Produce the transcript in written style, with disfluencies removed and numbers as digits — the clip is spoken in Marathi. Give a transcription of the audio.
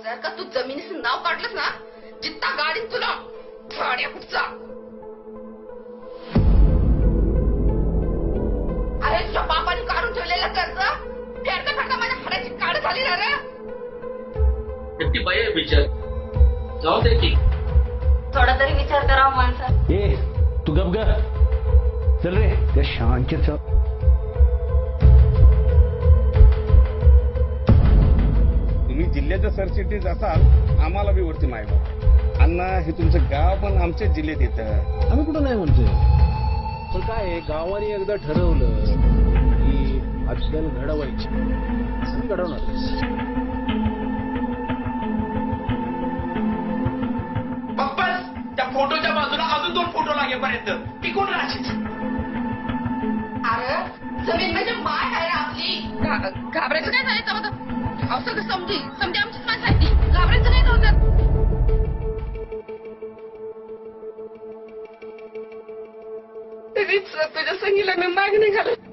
जर का तू जमिनीचं नाव काढलंस ना जित्ता गाडी तुला गाड्या कुठचा. अरे तुझ्या बापाने काढून ठेवलेलं कर्ज फेडता फेडता माझ्या हाडाची काढ झाली ना रे. ती बाई आहे विचार जाऊ दे की थोडा तरी विचार करावा माणसा. ए तू गप ग चल रे त्या शांतच. तुम्ही जिल्ह्याच्या सरचिटणीस असाल आम्हाला बी वरती माहिती अण्णा हे तुमचं गाव पण आमच्याच जिल्ह्यात येतं. आम्ही कुठं नाही म्हणतोय पण काय गावाने एकदा ठरवलं की अद्दल घडवायची आम्ही घडवणार. बस त्या फोटोच्या बाजूला अजून 2 फोटो लागेपर्यंत टिकून राहायची. अरे जमीन म्हणजे माय आहे रे आपली. घाबरायचं काय झालं तर असं समजी आमचीच माणसं आहे ती. घाबरायचं नाही नव्हतं. तुझ्या संगीला मी मागणी घालत